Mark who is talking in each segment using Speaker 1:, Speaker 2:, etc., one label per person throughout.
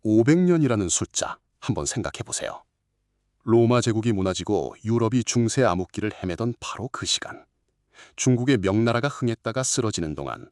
Speaker 1: 500년이라는 숫자 한번 생각해 보세요. 로마 제국이 무너지고 유럽이 중세 암흑기를 헤매던 바로 그 시간. 중국의 명나라가 흥했다가 쓰러지는 동안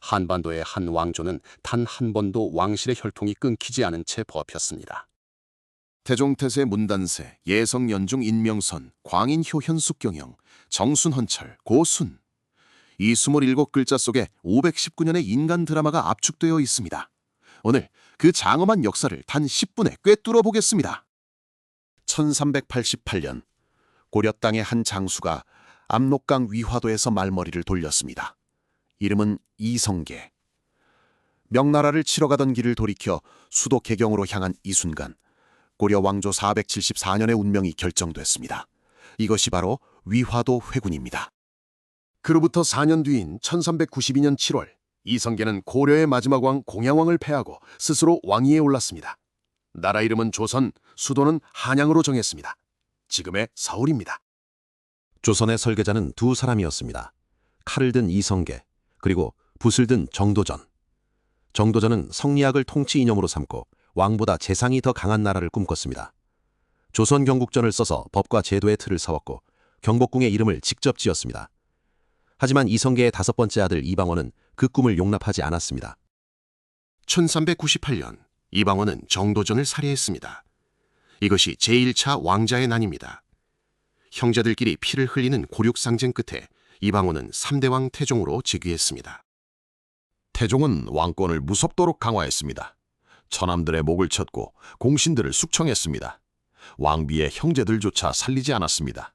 Speaker 1: 한반도의 한 왕조는 단 한 번도 왕실의 혈통이 끊기지 않은 채 버텼습니다.
Speaker 2: 태종태세 문단세, 예성연중 인명선, 광인효 현숙경영, 정순헌철, 고순. 이 27글자 속에 519년의 인간 드라마가 압축되어 있습니다. 오늘 그 장엄한 역사를 단 10분에 꿰뚫어 보겠습니다. 1388년 고려 땅의 한 장수가 압록강 위화도에서 말머리를 돌렸습니다. 이름은 이성계. 명나라를 치러 가던 길을 돌이켜 수도 개경으로 향한 이 순간 고려 왕조 474년의 운명이 결정됐습니다. 이것이 바로 위화도 회군입니다.
Speaker 1: 그로부터 4년 뒤인 1392년 7월, 이성계는 고려의 마지막 왕 공양왕을 패하고 스스로 왕위에 올랐습니다. 나라 이름은 조선, 수도는 한양으로 정했습니다. 지금의 서울입니다.
Speaker 3: 조선의 설계자는 두 사람이었습니다. 칼을 든 이성계, 그리고 붓을 든 정도전. 정도전은 성리학을 통치 이념으로 삼고 왕보다 재상이 더 강한 나라를 꿈꿨습니다. 조선 경국전을 써서 법과 제도의 틀을 세웠고 경복궁의 이름을 직접 지었습니다. 하지만 이성계의 다섯 번째 아들 이방원은 그 꿈을 용납하지 않았습니다.
Speaker 1: 1398년, 이방원은 정도전을 살해했습니다. 이것이 제1차 왕자의 난입니다. 형제들끼리 피를 흘리는 곤욕상쟁 끝에 이방원은 3대왕 태종으로 즉위했습니다.
Speaker 2: 태종은 왕권을 무섭도록 강화했습니다. 처남들의 목을 쳤고 공신들을 숙청했습니다. 왕비의 형제들조차 살리지 않았습니다.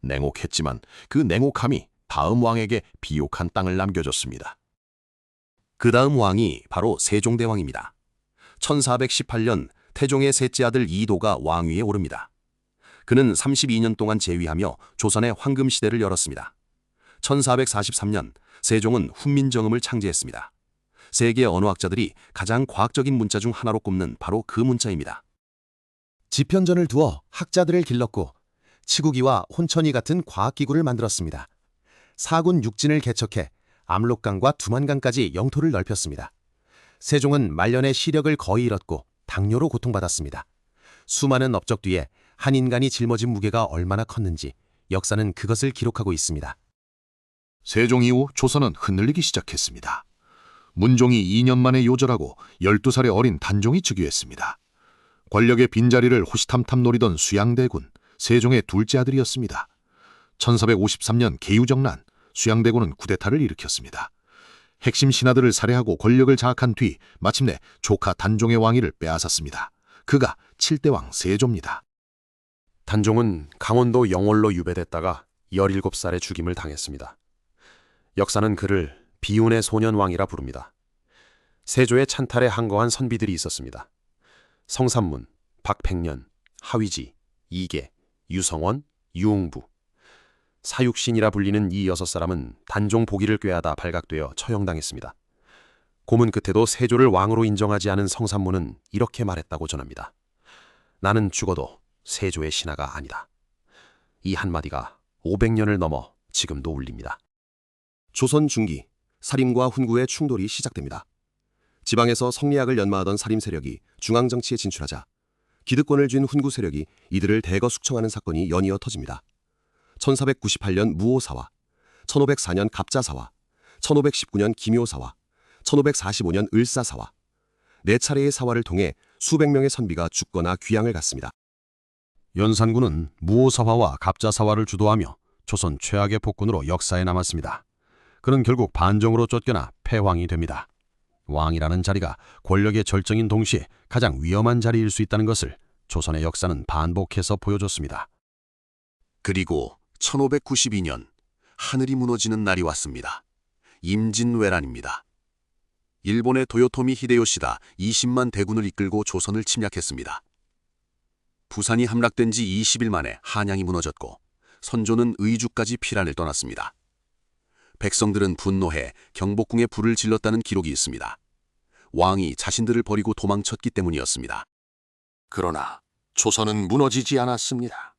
Speaker 2: 냉혹했지만 그 냉혹함이 다음 왕에게 비옥한 땅을 남겨줬습니다.
Speaker 3: 그 다음 왕이 바로 세종대왕입니다. 1418년 태종의 셋째 아들 이도가 왕위에 오릅니다. 그는 32년 동안 재위하며 조선의 황금시대를 열었습니다. 1443년 세종은 훈민정음을 창제했습니다. 세계 언어학자들이 가장 과학적인 문자 중 하나로 꼽는 바로 그 문자입니다.
Speaker 4: 지편전을 두어 학자들을 길렀고 치구기와 혼천이 같은 과학기구를 만들었습니다. 사군 육진을 개척해 압록강과 두만강까지 영토를 넓혔습니다. 세종은 말년에 시력을 거의 잃었고 당뇨로 고통받았습니다. 수많은 업적 뒤에 한 인간이 짊어진 무게가 얼마나 컸는지 역사는 그것을 기록하고 있습니다.
Speaker 2: 세종 이후 조선은 흔들리기 시작했습니다. 문종이 2년 만에 요절하고 12살의 어린 단종이 즉위했습니다. 권력의 빈자리를 호시탐탐 노리던 수양대군, 세종의 둘째 아들이었습니다. 1453년 계유정난, 수양대군은 쿠데타를 일으켰습니다. 핵심 신하들을 살해하고 권력을 장악한 뒤 마침내 조카 단종의 왕위를 빼앗았습니다. 그가 7대왕 세조입니다.
Speaker 1: 단종은 강원도 영월로 유배됐다가 17살에 죽임을 당했습니다. 역사는 그를 비운의 소년왕이라 부릅니다. 세조의 찬탈에 항거한 선비들이 있었습니다. 성삼문, 박백년, 하위지, 이계, 유성원, 유웅부. 사육신이라 불리는 이 6사람은 단종 보기를 꾀하다 발각되어 처형당했습니다. 고문 끝에도 세조를 왕으로 인정하지 않은 성삼문은 이렇게 말했다고 전합니다. 나는 죽어도 세조의 신하가 아니다. 이 한마디가 500년을 넘어 지금도 울립니다.
Speaker 3: 조선 중기, 살인과 훈구의 충돌이 시작됩니다. 지방에서 성리학을 연마하던 살인 세력이 중앙정치에 진출하자 기득권을 쥔 훈구 세력이 이들을 대거 숙청하는 사건이 연이어 터집니다. 1498년 무오사화, 1504년 갑자사화, 1519년 김효사화, 1545년 을사사화. 4차례의 사화를 통해 수백 명의 선비가 죽거나 귀양을 갔습니다.
Speaker 5: 연산군은 무오사화와 갑자사화를 주도하며 조선 최악의 폭군으로 역사에 남았습니다. 그는 결국 반정으로 쫓겨나 패왕이 됩니다. 왕이라는 자리가 권력의 절정인 동시에 가장 위험한 자리일 수 있다는 것을 조선의 역사는 반복해서 보여줬습니다.
Speaker 2: 그리고 1592년 하늘이 무너지는 날이 왔습니다. 임진왜란입니다. 일본의 도요토미 히데요시가 20만 대군을 이끌고 조선을 침략했습니다. 부산이 함락된 지 20일 만에 한양이 무너졌고 선조는 의주까지 피란을 떠났습니다. 백성들은 분노해 경복궁에 불을 질렀다는 기록이 있습니다. 왕이 자신들을 버리고 도망쳤기 때문이었습니다.
Speaker 6: 그러나 조선은 무너지지 않았습니다.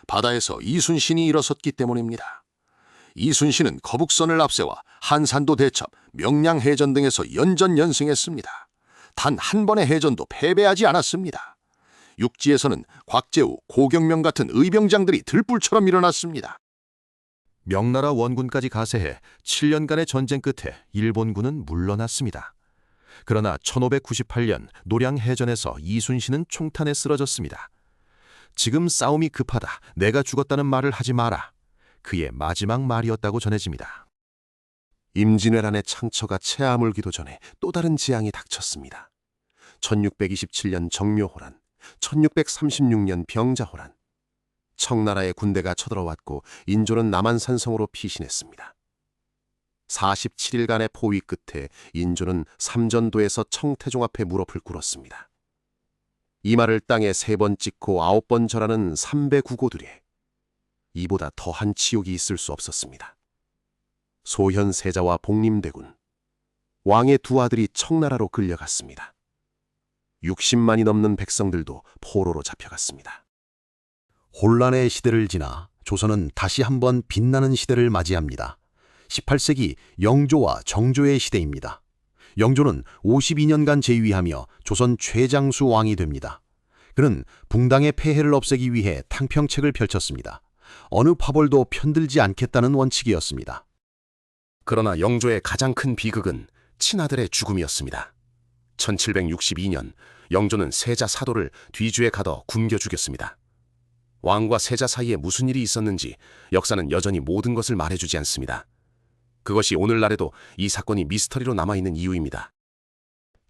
Speaker 6: 바다에서 이순신이 일어섰기 때문입니다. 이순신은 거북선을 앞세워 한산도 대첩, 명량해전 등에서 연전연승했습니다. 단 한 번의 해전도 패배하지 않았습니다. 육지에서는 곽재우, 고경명 같은 의병장들이 들불처럼 일어났습니다.
Speaker 2: 명나라 원군까지 가세해 7년간의 전쟁 끝에 일본군은 물러났습니다. 그러나 1598년 노량해전에서 이순신은 총탄에 쓰러졌습니다. 지금 싸움이 급하다, 내가 죽었다는 말을 하지 마라. 그의 마지막 말이었다고 전해집니다.
Speaker 3: 임진왜란의 창처가 채아물기도 전에 또 다른 재앙이 닥쳤습니다. 1627년 정묘호란, 1636년 병자호란. 청나라의 군대가 쳐들어왔고 인조는 남한산성으로 피신했습니다. 47일간의 포위 끝에 인조는 삼전도에서 청태종 앞에 무릎을 꿇었습니다. 이마를 땅에 3번 찍고 9번 절하는 삼배구고들에 이보다 더한 치욕이 있을 수 없었습니다. 소현세자와 복림대군, 왕의 두 아들이 청나라로 끌려갔습니다. 60만이 넘는 백성들도 포로로 잡혀갔습니다.
Speaker 5: 혼란의 시대를 지나 조선은 다시 한번 빛나는 시대를 맞이합니다. 18세기 영조와 정조의 시대입니다. 영조는 52년간 재위하며 조선 최장수 왕이 됩니다. 그는 붕당의 폐해를 없애기 위해 탕평책을 펼쳤습니다. 어느 파벌도 편들지 않겠다는 원칙이었습니다.
Speaker 3: 그러나 영조의 가장 큰 비극은 친아들의 죽음이었습니다. 1762년 영조는 세자 사도를 뒤주에 가둬 굶겨 죽였습니다. 왕과 세자 사이에 무슨 일이 있었는지 역사는 여전히 모든 것을 말해주지 않습니다. 그것이 오늘날에도 이 사건이 미스터리로 남아있는 이유입니다.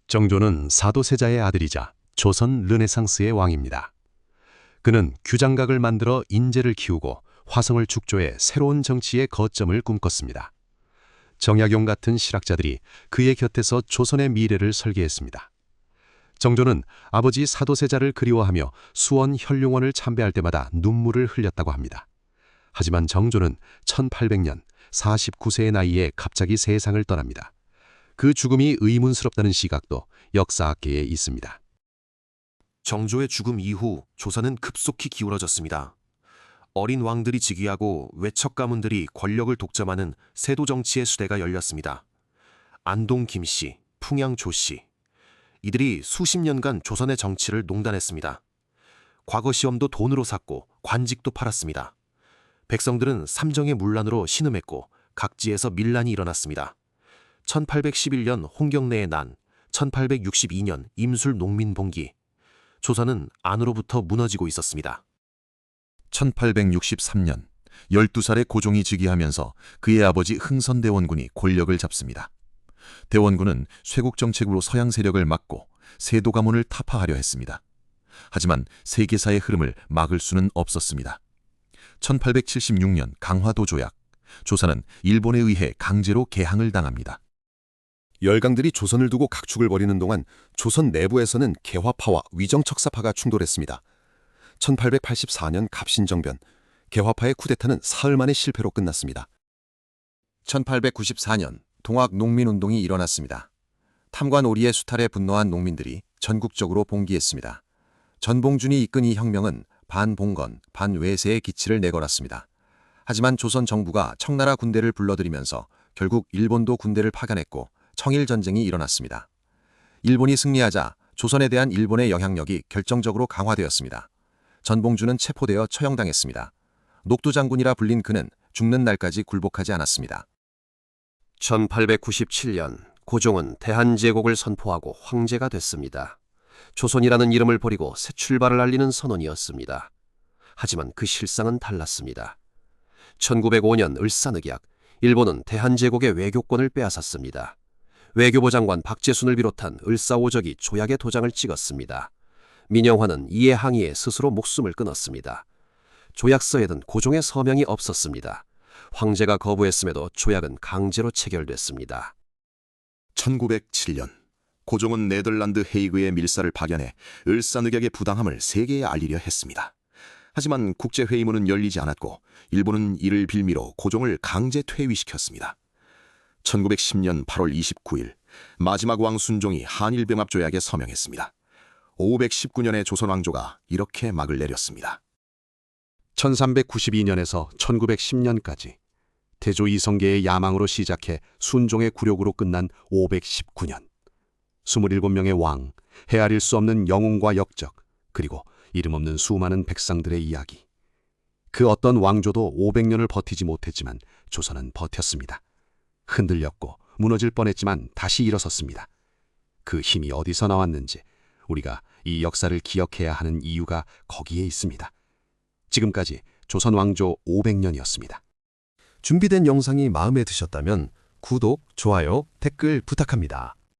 Speaker 5: 정조는 사도세자의 아들이자 조선 르네상스의 왕입니다. 그는 규장각을 만들어 인재를 키우고 화성을 축조해 새로운 정치의 거점을 꿈꿨습니다. 정약용 같은 실학자들이 그의 곁에서 조선의 미래를 설계했습니다. 정조는 아버지 사도세자를 그리워하며 수원 현룡원을 참배할 때마다 눈물을 흘렸다고 합니다. 하지만 정조는 1800년 49세의 나이에 갑자기 세상을 떠납니다. 그 죽음이 의문스럽다는 시각도 역사학계에 있습니다.
Speaker 3: 정조의 죽음 이후 조선은 급속히 기울어졌습니다. 어린 왕들이 즉위하고 외척 가문들이 권력을 독점하는 세도 정치의 수대가 열렸습니다. 안동 김씨, 풍양 조씨, 이들이 수십 년간 조선의 정치를 농단했습니다. 과거 시험도 돈으로 샀고 관직도 팔았습니다. 백성들은 삼정의 문란으로 신음했고 각지에서 밀란이 일어났습니다. 1811년 홍경래의 난, 1862년 임술 농민봉기, 조선은 안으로부터 무너지고 있었습니다.
Speaker 2: 1863년 12살의 고종이 즉위하면서 그의 아버지 흥선대원군이 권력을 잡습니다. 대원군은 쇄국 정책으로 서양 세력을 막고 세도 가문을 타파하려 했습니다. 하지만 세계사의 흐름을 막을 수는 없었습니다. 1876년 강화도 조약, 조선은 일본에 의해 강제로 개항을 당합니다.
Speaker 3: 열강들이 조선을 두고 각축을 벌이는 동안 조선 내부에서는 개화파와 위정척사파가 충돌했습니다. 1884년 갑신정변, 개화파의 쿠데타는 사흘 만의 실패로 끝났습니다.
Speaker 4: 1894년 동학 농민운동이 일어났습니다. 탐관 오리의 수탈에 분노한 농민들이 전국적으로 봉기했습니다. 전봉준이 이끈 이 혁명은 반봉건, 반외세의 기치를 내걸었습니다. 하지만 조선 정부가 청나라 군대를 불러들이면서 결국 일본도 군대를 파견했고 청일전쟁이 일어났습니다. 일본이 승리하자 조선에 대한 일본의 영향력이 결정적으로 강화되었습니다. 전봉준은 체포되어 처형당했습니다. 녹두장군이라 불린 그는 죽는 날까지 굴복하지 않았습니다.
Speaker 3: 1897년 고종은 대한제국을 선포하고 황제가 됐습니다. 조선이라는 이름을 버리고 새 출발을 알리는 선언이었습니다. 하지만 그 실상은 달랐습니다. 1905년 을사늑약, 일본은 대한제국의 외교권을 빼앗았습니다. 외교부 장관 박재순을 비롯한 을사오적이 조약의 도장을 찍었습니다. 민영화는 이에 항의해 스스로 목숨을 끊었습니다. 조약서에는 고종의 서명이 없었습니다. 황제가 거부했음에도 조약은 강제로 체결됐습니다.
Speaker 2: 1907년 고종은 네덜란드 헤이그의 밀사를 파견해 을사늑약의 부당함을 세계에 알리려 했습니다. 하지만 국제회의문은 열리지 않았고 일본은 이를 빌미로 고종을 강제 퇴위시켰습니다. 1910년 8월 29일 마지막 왕 순종이 한일병합조약에 서명했습니다. 519년의 조선 왕조가 이렇게 막을 내렸습니다.
Speaker 5: 1392년에서 1910년까지 태조 이성계의 야망으로 시작해 순종의 굴욕으로 끝난 519년.
Speaker 1: 27명의 왕, 헤아릴 수 없는 영웅과 역적, 그리고 이름 없는 수많은 백성들의 이야기. 그 어떤 왕조도 500년을 버티지 못했지만 조선은 버텼습니다. 흔들렸고 무너질 뻔했지만 다시 일어섰습니다. 그 힘이 어디서 나왔는지 우리가 이 역사를 기억해야 하는 이유가 거기에 있습니다. 지금까지 조선 왕조 500년이었습니다.
Speaker 3: 준비된 영상이 마음에 드셨다면 구독, 좋아요, 댓글 부탁합니다.